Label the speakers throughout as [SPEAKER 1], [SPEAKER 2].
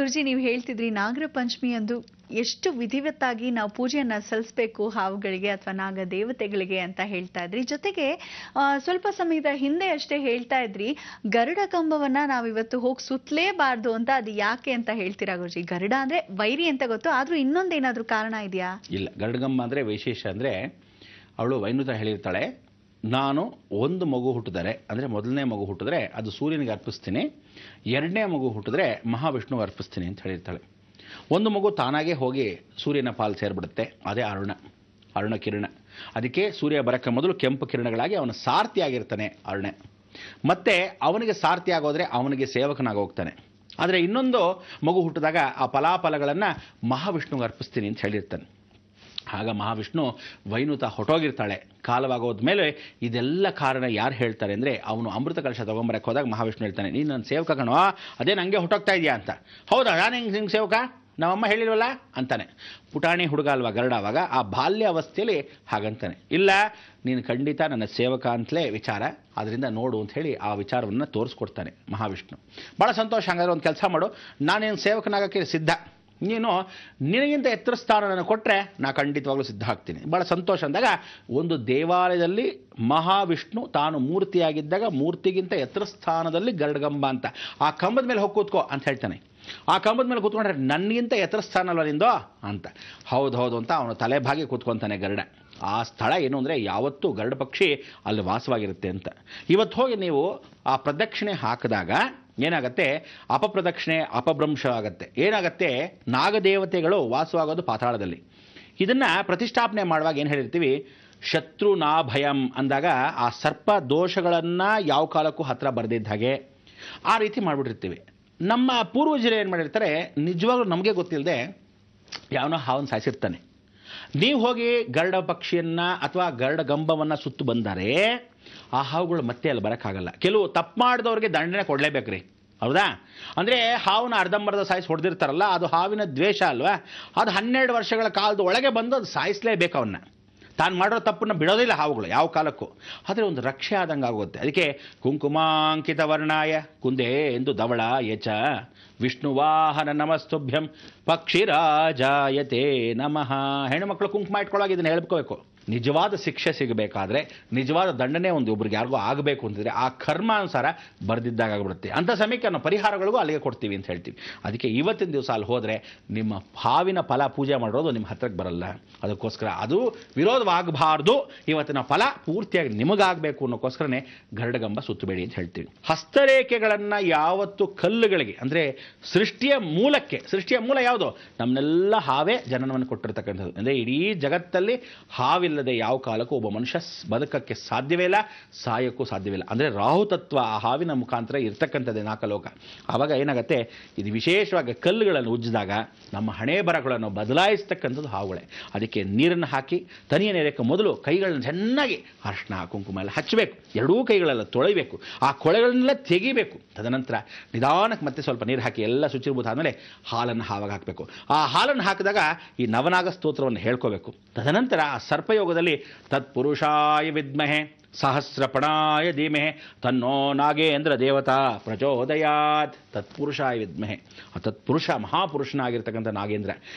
[SPEAKER 1] ಗುರುಜಿ, ನೀವು ಹೇಳ್ತಿದ್ರಿ ನಾಗರ ಪಂಚಮಿ ಅಂದು ಎಷ್ಟು ವಿಧಿವತ್ತಾಗಿ ನಾವು ಪೂಜೆಯನ್ನ ಸಲ್ಲಿಸಬೇಕು ಹಾವುಗಳಿಗೆ ಅಥವಾ ನಾಗ ದೇವತೆಗಳಿಗೆ ಅಂತ ಹೇಳ್ತಾ ಇದ್ರಿ. ಜೊತೆಗೆ ಸ್ವಲ್ಪ ಸಮಯದ ಹಿಂದೆ ಅಷ್ಟೇ ಹೇಳ್ತಾ ಇದ್ರಿ ಗರುಡ ಕಂಬವನ್ನ ನಾವಿವತ್ತು ಹೋಗಿ ಸುತ್ತಲೇಬಾರ್ದು ಅಂತ. ಅದು ಯಾಕೆ ಅಂತ ಹೇಳ್ತೀರಾ ಗುರುಜಿ? ಗರುಡ ಅಂದ್ರೆ ವೈರಿ ಅಂತ ಗೊತ್ತು, ಆದ್ರೂ ಇನ್ನೊಂದೇನಾದ್ರೂ ಕಾರಣ ಇದೆಯಾ? ಇಲ್ಲ,
[SPEAKER 2] ಗರುಡಗಂಬ ಅಂದ್ರೆ ವಿಶೇಷ ಅಂದ್ರೆ ಅವಳು ವೈನುತ ಹೇಳಿರ್ತಾಳೆ, ನಾನು ಒಂದು ಮಗು ಹುಟ್ಟಿದರೆ ಅಂದರೆ ಮೊದಲನೇ ಮಗು ಹುಟ್ಟಿದ್ರೆ ಅದು ಸೂರ್ಯನಿಗೆ ಅರ್ಪಿಸ್ತೀನಿ, ಎರಡನೇ ಮಗು ಹುಟ್ಟಿದ್ರೆ ಮಹಾವಿಷ್ಣುವಿಗೆ ಅರ್ಪಿಸ್ತೀನಿ ಅಂತ ಹೇಳಿರ್ತಾಳೆ. ಒಂದು ಮಗು ತಾನಾಗೆ ಹೋಗಿ ಸೂರ್ಯನ ಪಾಲು ಸೇರಿಬಿಡುತ್ತೆ, ಅದೇ ಅರುಣ ಕಿರಣ. ಅದಕ್ಕೆ ಸೂರ್ಯ ಬರಕ್ಕೆ ಮೊದಲು ಕೆಂಪು ಕಿರಣಗಳಾಗಿ ಅವನ ಸಾರಥಿಯಾಗಿರ್ತಾನೆ ಅರುಣ. ಮತ್ತೆ ಅವನಿಗೆ ಸಾರಥಿ ಆಗೋದ್ರೆ ಅವನಿಗೆ ಸೇವಕನಾಗಿ ಹೋಗ್ತಾನೆ. ಆದರೆ ಇನ್ನೊಂದು ಮಗು ಹುಟ್ಟಿದಾಗ ಆ ಫಲಾಫಲಗಳನ್ನು ಮಹಾವಿಷ್ಣುವಿಗೆ ಅರ್ಪಿಸ್ತೀನಿ ಅಂತ ಹೇಳಿರ್ತಾನೆ. ಆಗ ಮಹಾವಿಷ್ಣು ವೈನುತ ಹೊಟ್ಟೋಗಿರ್ತಾಳೆ. ಕಾಲವಾಗೋದ್ಮೇಲೆ ಇದೆಲ್ಲ ಕಾರಣ ಯಾರು ಹೇಳ್ತಾರೆ ಅಂದರೆ, ಅವನು ಅಮೃತ ಕಲಶ ತೊಗೊಂಬರಕ್ಕೆ ಹೋದಾಗ ಮಹಾವಿಷ್ಣು ಹೇಳ್ತಾನೆ, ನೀನು ನನ್ನ ಸೇವಕ ಕಣೋ, ಅದೇ ನನಗೆ ಹೊಟ್ಟೋಗ್ತಾ ಇದೆಯಾ ಅಂತ. ಹೌದಾ, ನಾನು ಹಿಂಗೆ ಸೇವಕ, ನಮ್ಮಮ್ಮ ಹೇಳಿಲ್ವಲ್ಲ ಅಂತಾನೆ. ಪುಟಾಣಿ ಹುಡುಗ ಅಲ್ವಾ ಗರುಡ, ಆವಾಗ ಆ ಬಾಲ್ಯ ಅವಸ್ಥೆಯಲ್ಲಿ ಹಾಗಂತಾನೆ. ಇಲ್ಲ, ನೀನು ಖಂಡಿತ ನನ್ನ ಸೇವಕ ಅಂತಲೇ ವಿಚಾರ, ಅದರಿಂದ ನೋಡು ಅಂತ ಹೇಳಿ ಆ ವಿಚಾರವನ್ನು ತೋರಿಸ್ಕೊಡ್ತಾನೆ ಮಹಾವಿಷ್ಣು. ಭಾಳ ಸಂತೋಷ. ಹಂಗಾದ್ರೆ ಒಂದು ಕೆಲಸ ಮಾಡು, ನಾನೇನು ಸೇವಕನಾಗಕ್ಕೆ ಸಿದ್ಧ, ನೀನು ನಿನಗಿಂತ ಎತ್ತರ ಸ್ಥಾನ ನನಗೆ ಕೊಟ್ಟರೆ ನಾ ಖಂಡಿತವಾಗ್ಲೂ ಸಿದ್ಧ ಆಗ್ತೀನಿ. ಭಾಳ ಸಂತೋಷ ಅಂದಾಗ ಒಂದು ದೇವಾಲಯದಲ್ಲಿ ಮಹಾವಿಷ್ಣು ತಾನು ಮೂರ್ತಿಯಾಗಿದ್ದಾಗ ಮೂರ್ತಿಗಿಂತ ಎತ್ತರ ಸ್ಥಾನದಲ್ಲಿ ಗರುಡಗಂಬ ಅಂತ ಆ ಕಂಬದ ಮೇಲೆ ಹೋಗಿ ಕೂತ್ಕೋ ಅಂತ ಹೇಳ್ತಾನೆ. ಆ ಕಂಬದ ಮೇಲೆ ಕೂತ್ಕೊಂಡ್ರೆ ನನಗಿಂತ ಎತ್ತರ ಸ್ಥಾನ ಅಲ್ವ ನಿಂದೋ ಅಂತ. ಹೌದು ಅಂತ ಅವನು ತಲೆ ಭಾಗಿ ಕೂತ್ಕೊತಾನೆ ಗರುಡ. ಆ ಸ್ಥಳ ಏನು ಅಂದರೆ ಯಾವತ್ತೂ ಗರುಡ ಪಕ್ಷಿ ಅಲ್ಲಿ ವಾಸವಾಗಿರುತ್ತೆ ಅಂತ. ಇವತ್ತು ಹೋಗಿ ನೀವು ಆ ಪ್ರದಕ್ಷಿಣೆ ಹಾಕಿದಾಗ ಏನಾಗತ್ತೆ, ಅಪಪ್ರದಕ್ಷಿಣೆ ಅಪಭ್ರಂಶ ಆಗುತ್ತೆ. ಏನಾಗತ್ತೆ, ನಾಗದೇವತೆಗಳು ವಾಸವಾಗೋದು ಪಾತಾಳದಲ್ಲಿ. ಇದನ್ನು ಪ್ರತಿಷ್ಠಾಪನೆ ಮಾಡುವಾಗ ಏನು ಹೇಳಿರ್ತೀವಿ, ಶತ್ರು ನಾ ಭಯಂ ಅಂದಾಗ ಆ ಸರ್ಪ ದೋಷಗಳನ್ನು ಯಾವ ಕಾಲಕ್ಕೂ ಹತ್ತಿರ ಬರೆದಿದ್ದ ಹಾಗೆ ಆ ರೀತಿ ಮಾಡಿಬಿಟ್ಟಿರ್ತೀವಿ. ನಮ್ಮ ಪೂರ್ವಜರು ಏನು ಮಾಡಿರ್ತಾರೆ, ನಿಜವಾಗ್ಲೂ ನಮಗೆ ಗೊತ್ತಿಲ್ಲದೆ ಯಾವನೋ ಹಾವನ್ನು ಸಾಯಿಸಿರ್ತಾನೆ. ನೀವು ಹೋಗಿ ಗರುಡ ಪಕ್ಷಿಯನ್ನು ಅಥವಾ ಗರುಡ ಗಂಬವನ್ನು ಸುತ್ತು ಬಂದರೆ ಆ ಹಾವುಗಳು ಮತ್ತೆ ಅಲ್ಲಿ ಬರೋಕ್ಕಾಗಲ್ಲ. ಕೆಲವು ತಪ್ಪು ಮಾಡಿದವ್ರಿಗೆ ದಂಡನೆ ಕೊಡಲೇಬೇಕ್ರಿ, ಹೌದಾ? ಅಂದರೆ ಹಾವನ್ನ ಅರ್ಧಂಬರ್ಧ ಸಾಯಿಸಿ ಹೊಡೆದಿರ್ತಾರಲ್ಲ, ಅದು ಹಾವಿನ ದ್ವೇಷ ಅಲ್ವಾ, ಅದು 12 ವರ್ಷಗಳ ಕಾಲದ ಒಳಗೆ ಬಂದು ಅದು ಸಾಯಿಸಲೇಬೇಕು ಅವನ್ನ. ತಾನು ಮಾಡಿರೋ ತಪ್ಪನ್ನು ಬಿಡೋದಿಲ್ಲ ಹಾವುಗಳು ಯಾವ ಕಾಲಕ್ಕೂ. ಆದರೆ ಒಂದು ರಕ್ಷೆ ಆದಂಗೆ ಆಗುತ್ತೆ. ಅದಕ್ಕೆ ಕುಂಕುಮಾಂಕಿತ ವರ್ಣಾಯ ಕುಂದೇ ಎಂದು ಧವಳ ಯಚ ವಿಷ್ಣುವಾಹನ ನಮಸ್ತುಭ್ಯಂ ಪಕ್ಷಿರಾಜಾಯತೆ ನಮಃ. ಹೆಣ್ಣುಮಕ್ಕಳು ಕುಂಕುಮ ಇಟ್ಕೊಳ್ಳೋಕೆ ಇದನ್ನು ಹೇಳ್ಕೋಬೇಕು. ನಿಜವಾದ ಶಿಕ್ಷೆ ಸಿಗಬೇಕಾದ್ರೆ, ನಿಜವಾದ ದಂಡನೆ ಒಂದು ಒಬ್ರಿಗೆ ಯಾರಿಗೂ ಆಗಬೇಕು ಅಂತಿದ್ರೆ ಆ ಕರ್ಮಾನುಸಾರ ಬರೆದಿದ್ದಾಗ ಆಗಿಬಿಡುತ್ತೆ. ಅಂಥ ಸಮಯಕ್ಕೆ ನಾವು ಪರಿಹಾರಗಳಿಗೂ ಅಲ್ಲಿಗೆ ಕೊಡ್ತೀವಿ ಅಂತ ಹೇಳ್ತೀವಿ. ಅದಕ್ಕೆ ಇವತ್ತಿನ ದಿವಸ ಅಲ್ಲಿ ಹೋದರೆ ನಿಮ್ಮ ಹಾವಿನ ಫಲ ಪೂಜೆ ಮಾಡೋದು ನಿಮ್ಮ ಹತ್ರಕ್ಕೆ ಬರಲ್ಲ. ಅದಕ್ಕೋಸ್ಕರ ಅದು ವಿರೋಧವಾಗಬಾರ್ದು, ಇವತ್ತಿನ ಫಲ ಪೂರ್ತಿಯಾಗಿ ನಿಮಗಾಗಬೇಕು ಅನ್ನೋಕ್ಕೋಸ್ಕರನೇ ಗರುಡಗಂಬ ಸುತ್ತಬೇಡಿ ಅಂತ ಹೇಳ್ತೀವಿ. ಹಸ್ತರೇಖೆಗಳನ್ನು ಯಾವತ್ತು ಕಲ್ಲುಗಳಿಗೆ ಅಂದರೆ ಸೃಷ್ಟಿಯ ಮೂಲ ಯಾವುದು, ನಮ್ಮನ್ನೆಲ್ಲ ಹಾವೇ ಜನನವನ್ನು ಕೊಟ್ಟಿರ್ತಕ್ಕಂಥದ್ದು. ಅಂದರೆ ಇಡೀ ಜಗತ್ತಲ್ಲಿ ಹಾವಿಲ್ಲದೆ ಯಾವ ಕಾಲಕ್ಕೂ ಒಬ್ಬ ಮನುಷ್ಯ ಬದುಕಕ್ಕೆ ಸಾಧ್ಯವೇ ಇಲ್ಲ, ಸಾಯಕ್ಕೂ ಸಾಧ್ಯವಿಲ್ಲ. ಅಂದರೆ ರಾಹುತತ್ವ ಆ ಹಾವಿನ ಮುಖಾಂತರ ಇರ್ತಕ್ಕಂಥದ್ದೇ ನಾಲ್ಕಲೋಕ. ಆವಾಗ ಏನಾಗುತ್ತೆ, ಇದು ವಿಶೇಷವಾಗಿ ಕಲ್ಲುಗಳನ್ನು ಉಜ್ಜಿದಾಗ ನಮ್ಮ ಹಣೆ ಬರಗಳನ್ನು ಬದಲಾಯಿಸ್ತಕ್ಕಂಥದ್ದು ಹಾವುಗಳೇ. ಅದಕ್ಕೆ ನೀರನ್ನು ಹಾಕಿ ತನಿಯ ನೇರಕ್ಕೆ ಮೊದಲು ಕೈಗಳನ್ನ ಚೆನ್ನಾಗಿ ಅರಿಶಿನ ಕುಂಕುಮ ಎಲ್ಲ ಹಚ್ಚಬೇಕು, ಎರಡೂ ಕೈಗಳೆಲ್ಲ ತೊಳೆಯಬೇಕು, ಆ ಕೊಳೆಗಳನ್ನೆಲ್ಲ ತೆಗಿಬೇಕು. ತದನಂತರ ನಿಧಾನಕ್ಕೆ ಮತ್ತೆ ಸ್ವಲ್ಪ ನೀರು ಹಾಕಿ ಎಲ್ಲ ಶುಚಿರ್ಭೂತ ಆದಮೇಲೆ ಹಾಲನ್ನು ಹಾವಾಗ ಹಾಕಬೇಕು. ಆ ಹಾಲನ್ನು ಹಾಕಿದಾಗ ಈ ನವನಾಗ ಸ್ತೋತ್ರವನ್ನು ಹೇಳ್ಕೋಬೇಕು. ತದನಂತರ ಆ ಸರ್ಪಯೋಗದಲ್ಲಿ ತತ್ಪುರುಷಾಯ ವಿದ್ಮಹೆ ಸಹಸ್ರಪಣಾಯ ಧೀಮಹೆ ತನ್ನೋ ನಾಗೇಂದ್ರ ದೇವತಾ ಪ್ರಚೋದಯಾತ್. ತತ್ಪುರುಷಾಯ ವಿದ್ಮಹೆ, ಆ ತತ್ಪುರುಷ ಮಹಾಪುರುಷನಾಗಿರ್ತಕ್ಕಂಥ ನಾಗೇಂದ್ರ.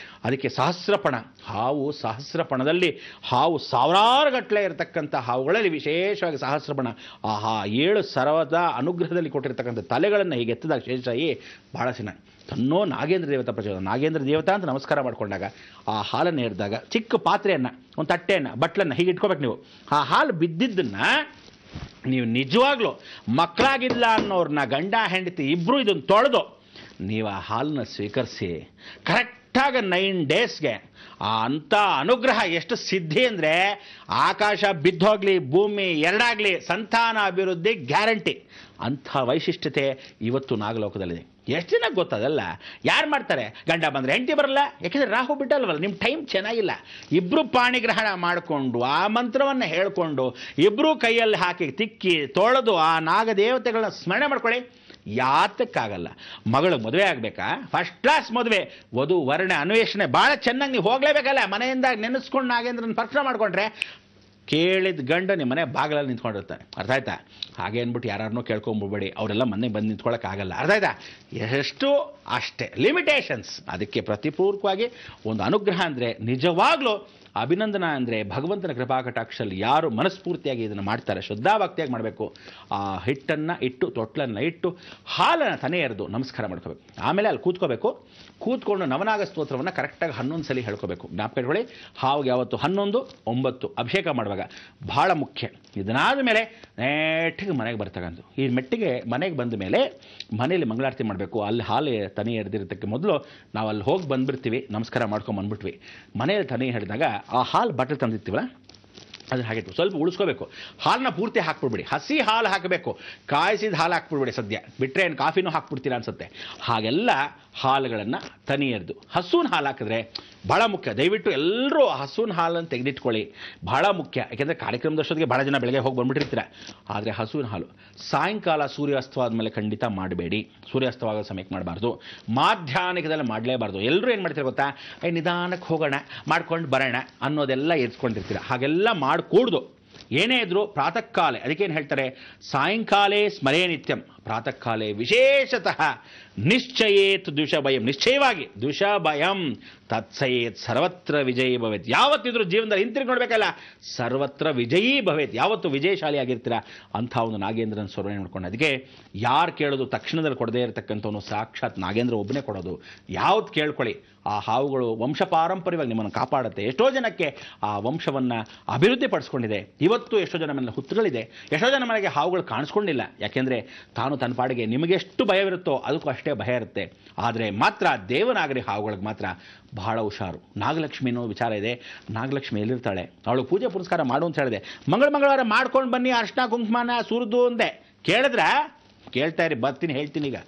[SPEAKER 2] ಅದಕ್ಕೆ ಸಹಸ್ರಪಣ, ಹಾವು ಸಹಸ್ರಪಣದಲ್ಲಿ ಹಾವು ಸಾವಿರಾರು ಗಟ್ಟಲೆ ಇರತಕ್ಕಂಥ ಹಾವುಗಳಲ್ಲಿ ವಿಶೇಷವಾಗಿ ಸಹಸ್ರಪಣ, ಆ 7 ಸರ್ವದ ಅನುಗ್ರಹದಲ್ಲಿ ಕೊಟ್ಟಿರ್ತಕ್ಕಂಥ ತಲೆಗಳನ್ನು ಹೀಗೆ ಎತ್ತಿದಾಗ ಶೇಷಾಯಿ ಬಹಳ ಚೆನ್ನಾಗಿ ತನ್ನೋ ನಾಗೇಂದ್ರ ದೇವತಾ ಪ್ರಚೋದನ. ನಾಗೇಂದ್ರ ದೇವತಾ ಅಂತ ನಮಸ್ಕಾರ ಮಾಡ್ಕೊಂಡಾಗ ಆ ಹಾಲನ್ನು ಹಿಡಿದಾಗ ಚಿಕ್ಕ ಪಾತ್ರೆಯನ್ನು, ಒಂದು ತಟ್ಟೆಯನ್ನು, ಬಟ್ಲನ್ನು ಹೀಗೆ ಇಟ್ಕೋಬೇಕು ನೀವು. ಆ ಹಾಲು ಬಿದ್ದಿದ್ದನ್ನು ನೀವು ನಿಜವಾಗ್ಲೂ ಮಕ್ಕಳಾಗಿಲ್ಲ ಅನ್ನೋರನ್ನ ಗಂಡ ಹೆಂಡತಿ ಇಬ್ಬರು ಇದನ್ನು ತೊಳೆದು ನೀವು ಆ ಹಾಲನ್ನು ಸ್ವೀಕರಿಸಿ ಕರೆಕ್ಟಾಗಿ 9 ಡೇಸ್ಗೆ ಆ ಅಂಥ ಅನುಗ್ರಹ ಎಷ್ಟು ಸಿದ್ಧಿ ಅಂದರೆ ಆಕಾಶ ಬಿದ್ದೋಗ್ಲಿ ಭೂಮಿ ಎರಡಾಗಲಿ ಸಂತಾನ ಅಭಿವೃದ್ಧಿ ಗ್ಯಾರಂಟಿ. ಅಂಥ ವೈಶಿಷ್ಟ್ಯತೆ ಇವತ್ತು ನಾಗಲೋಕದಲ್ಲಿದೆ. ಎಷ್ಟು ಜನ ಗೊತ್ತದಲ್ಲ, ಯಾರು ಮಾಡ್ತಾರೆ, ಗಂಡ ಬಂದರೆ ಹೆಂಡತಿ ಬರಲ್ಲ, ಯಾಕೆಂದರೆ ರಾಹು ಬಿಟ್ಟಲ್ವಲ್ಲ, ನಿಮ್ಮ ಟೈಮ್ ಚೆನ್ನಾಗಿಲ್ಲ. ಇಬ್ಬರು ಪಾಣಿಗ್ರಹಣ ಮಾಡಿಕೊಂಡು ಆ ಮಂತ್ರವನ್ನು ಹೇಳಿಕೊಂಡು ಇಬ್ಬರೂ ಕೈಯಲ್ಲಿ ಹಾಕಿ ತಿಕ್ಕಿ ತೊಳೆದು ಆ ನಾಗದೇವತೆಗಳನ್ನ ಸ್ಮರಣೆ ಮಾಡ್ಕೊಳ್ಳಿ. ಯಾತಕ್ಕಾಗಲ್ಲ. ಮಗಳು ಮದುವೆ ಆಗಬೇಕಾ, ಫಸ್ಟ್ ಕ್ಲಾಸ್ ಮದುವೆ, ವಧು ವರ್ಣ ಅನ್ವೇಷಣೆ ಭಾಳ ಚೆನ್ನಾಗಿ ನೀವು ಹೋಗಲೇಬೇಕಲ್ಲ. ಮನೆಯಿಂದ ನೆನೆಸ್ಕೊಂಡು ನಾಗೇಂದ್ರನ ಪರ್ಚನೆ ಮಾಡಿಕೊಂಡ್ರೆ ಕೇಳಿದ ಗಂಡ ನಿಮ್ಮ ಮನೆ ಬಾಗಿಲಲ್ಲಿ ನಿಂತ್ಕೊಂಡಿರ್ತಾರೆ. ಅರ್ಥ ಆಯ್ತಾ? ಹಾಗೆ ಅಂದ್ಬಿಟ್ಟು ಯಾರನ್ನೋ ಕೇಳ್ಕೊಂಬಿಡ್ಬೇಡಿ, ಅವರೆಲ್ಲ ಮನೆಗೆ ಬಂದು ನಿಂತ್ಕೊಳ್ಳೋಕ್ಕಾಗಲ್ಲ. ಅರ್ಥ ಆಯ್ತಾ? ಎಷ್ಟು ಅಷ್ಟೇ ಲಿಮಿಟೇಷನ್ಸ್. ಅದಕ್ಕೆ ಪ್ರತಿಪೂರ್ವಕವಾಗಿ ಒಂದು ಅನುಗ್ರಹ ಅಂದರೆ ನಿಜವಾಗ್ಲೂ ಅಭಿನಂದನಾ ಅಂದರೆ ಭಗವಂತನ ಕೃಪಾ ಕಟಾಕ್ಷಲ್ಲಿ ಯಾರು ಮನಸ್ಫೂರ್ತಿಯಾಗಿ ಇದನ್ನು ಮಾಡ್ತಾರೆ, ಶ್ರದ್ಧಾಭಕ್ತಿಯಾಗಿ ಮಾಡಬೇಕು. ಆ ಹಿಟ್ಟನ್ನು ಇಟ್ಟು, ತೊಟ್ಲನ್ನು ಇಟ್ಟು, ಹಾಲನ್ನು ತನೆ ಎರೆದು ನಮಸ್ಕಾರ ಮಾಡ್ಕೋಬೇಕು. ಆಮೇಲೆ ಅಲ್ಲಿ ಕೂತ್ಕೋಬೇಕು. ಕೂತ್ಕೊಂಡು ನವನಾಗ ಸ್ತೋತ್ರವನ್ನು ಕರೆಕ್ಟಾಗಿ 11 ಸಲ ಹೇಳ್ಕೋಬೇಕು. ಜ್ಞಾಪಕ ಇಟ್ಕೊಳ್ಳಿ, ಹಾವಿಗೆ ಯಾವತ್ತು 11, 9 ಅಭಿಷೇಕ ಮಾಡುವಾಗ ಬಹಳ ಮುಖ್ಯ. ಇದನ್ನಾದ ಮೇಲೆ ನೆಟ್ಟಿಗೆ ಮನೆಗೆ ಬರ್ತಕ್ಕಂಥ ಈ ಮೆಟ್ಟಿಗೆ ಮನೆಗೆ ಬಂದ ಮೇಲೆ ಮನೆಯಲ್ಲಿ ಮಂಗಳಾರತಿ ಮಾಡಬೇಕು. ಅಲ್ಲಿ ಹಾಲು ತನಿ ಎರೆದಿರೋದಕ್ಕೆ ಮೊದಲು ನಾವು ಅಲ್ಲಿ ಹೋಗಿ ಬಂದುಬಿಡ್ತೀವಿ, ನಮಸ್ಕಾರ ಮಾಡ್ಕೊಂಡು ಬಂದ್ಬಿಟ್ವಿ. ಮನೆಯಲ್ಲಿ ತನಿ ಹಿಡಿದಾಗ ಆ ಹಾಲು ಬಟ್ಟೆ ತಂದಿರ್ತೀವಲ್ಲ ಅದನ್ನು ಹಾಕಿಟ್ಟು ಸ್ವಲ್ಪ ಉಳಿಸ್ಕೋಬೇಕು. ಹಾಲನ್ನ ಪೂರ್ತಿ ಹಾಕ್ಬಿಡ್ಬೇಡಿ, ಹಸಿ ಹಾಲು ಹಾಕಬೇಕು, ಕಾಯಿಸಿದ ಹಾಲು ಹಾಕ್ಬಿಡ್ಬೇಡಿ. ಸದ್ಯ ಬಿಟ್ಟರೆ ಏನು ಕಾಫಿನೂ ಹಾಕ್ಬಿಡ್ತೀರಾ ಅನ್ಸುತ್ತೆ. ಹಾಗೆಲ್ಲ ಹಾಲುಗಳನ್ನು ತನಿ ಎರೆದು ಹಸುವಿನ ಹಾಲು ಹಾಕಿದ್ರೆ ಭಾಳ ಮುಖ್ಯ. ದಯವಿಟ್ಟು ಎಲ್ಲರೂ ಹಸುವಿನ ಹಾಲನ್ನು ತೆಗೆದಿಟ್ಕೊಳ್ಳಿ, ಭಾಳ ಮುಖ್ಯ. ಯಾಕೆಂದರೆ ಕಾರ್ಯಕ್ರಮದಷ್ಟೊತ್ತಿಗೆ ಭಾಳ ಜನ ಬೆಳಗ್ಗೆ ಹೋಗಿ ಬಂದುಬಿಟ್ಟಿರ್ತೀರ. ಆದರೆ ಹಸುವಿನ ಹಾಲು ಸಾಯಂಕಾಲ ಸೂರ್ಯಾಸ್ತವಾದ ಮೇಲೆ ಖಂಡಿತ ಮಾಡಬೇಡಿ. ಸೂರ್ಯಾಸ್ತವಾಗೋ ಸಮಯಕ್ಕೆ ಮಾಡಬಾರ್ದು, ಮಾಧ್ಯಾಹ್ನಿಕದಲ್ಲಿ ಮಾಡಲೇಬಾರ್ದು. ಎಲ್ಲರೂ ಏನು ಮಾಡ್ತೀರ ಗೊತ್ತಾ, ನಿಧಾನಕ್ಕೆ ಹೋಗೋಣ, ಮಾಡ್ಕೊಂಡು ಬರೋಣ ಅನ್ನೋದೆಲ್ಲ ಎತ್ಕೊಂಡಿರ್ತೀರ. ಹಾಗೆಲ್ಲ ಮಾಡಿಕೂಡ್ದು. ಏನೇ ಇದ್ರೂ ಪ್ರಾತಃ ಕಾಲೇ, ಅದಕ್ಕೇನು ಹೇಳ್ತಾರೆ, ಸಾಯಂಕಾಲೇ ಸ್ಮರೇ ನಿತ್ಯಂ, ಪ್ರಾತಃ ಕಾಲೇ ವಿಶೇಷತಃ ನಿಶ್ಚಯೇತ್ ದ್ವಿಷಭಯಂ, ನಿಶ್ಚಯವಾಗಿ ದ್ವಿಷಭಯಂ ತತ್ಸಯೇತ್ ಸರ್ವತ್ರ ವಿಜಯೀ ಭವೇತ್. ಯಾವತ್ತಿದ್ರೂ ಜೀವನದಲ್ಲಿ ಹಿಂತಿರುಗಿ ನೋಡಬೇಕಲ್ಲ, ಸರ್ವತ್ರ ವಿಜಯೀ ಭವೇತ್, ಯಾವತ್ತು ವಿಜಯಶಾಲಿ ಆಗಿರ್ತೀರ ಅಂಥ ಒಂದು ನಾಗೇಂದ್ರನ ಸ್ವರ್ಣೆ ನೋಡ್ಕೊಂಡು. ಅದಕ್ಕೆ ಯಾರು ಕೇಳೋದು ತಕ್ಷಣದಲ್ಲಿ ಕೊಡದೇ ಇರತಕ್ಕಂಥವನು ಸಾಕ್ಷಾತ್ ನಾಗೇಂದ್ರ ಒಬ್ಬನೇ ಕೊಡೋದು. ಯಾವ್ದು ಕೇಳ್ಕೊಳ್ಳಿ, ಆ ಹಾವುಗಳು ವಂಶ ಪಾರಂಪರ್ಯವಾಗಿ ನಿಮ್ಮನ್ನು ಕಾಪಾಡುತ್ತೆ. ಎಷ್ಟೋ ಜನಕ್ಕೆ ಆ ವಂಶವನ್ನು ಅಭಿವೃದ್ಧಿ ಪಡಿಸ್ಕೊಂಡಿದೆ. ಇವತ್ತು ಎಷ್ಟೋ ಜನ ಮನೆಯಲ್ಲಿ ಹುತ್ತುಗಳಿದೆ, ಎಷ್ಟೋ ಜನ ಮನೆಗೆ ಹಾವುಗಳು ಕಾಣಿಸ್ಕೊಂಡಿಲ್ಲ. ಯಾಕೆಂದರೆ ತಾನು ತನ್ನ ಪಾಡಿಗೆ, ನಿಮಗೆಷ್ಟು ಭಯವಿರುತ್ತೋ ಅದಕ್ಕೂ ಅಷ್ಟೇ ಭಯ ಇರುತ್ತೆ. ಆದರೆ ಮಾತ್ರ ದೇವನಾಗರಿ ಹಾವುಗಳಿಗೆ ಮಾತ್ರ ಬಹಳ ಹುಷಾರು. ನಾಗಲಕ್ಷ್ಮಿನೂ ವಿಚಾರ ಇದೆ. ನಾಗಲಕ್ಷ್ಮಿ ಎಲ್ಲಿರ್ತಾಳೆ, ಅವಳು ಪೂಜೆ ಪುರಸ್ಕಾರ ಮಾಡು ಅಂತ ಹೇಳಿದೆ. ಮಂಗಳವಾರ ಮಾಡ್ಕೊಂಡು ಬನ್ನಿ, ಅರ್ಶಿನ ಕುಂಕುಮನ ಸುರಿದು ಅಂದೆ. ಕೇಳಿದ್ರ ಕೇಳ್ತಾ ಇರಿ, ಬರ್ತೀನಿ, ಹೇಳ್ತೀನಿ ಈಗ.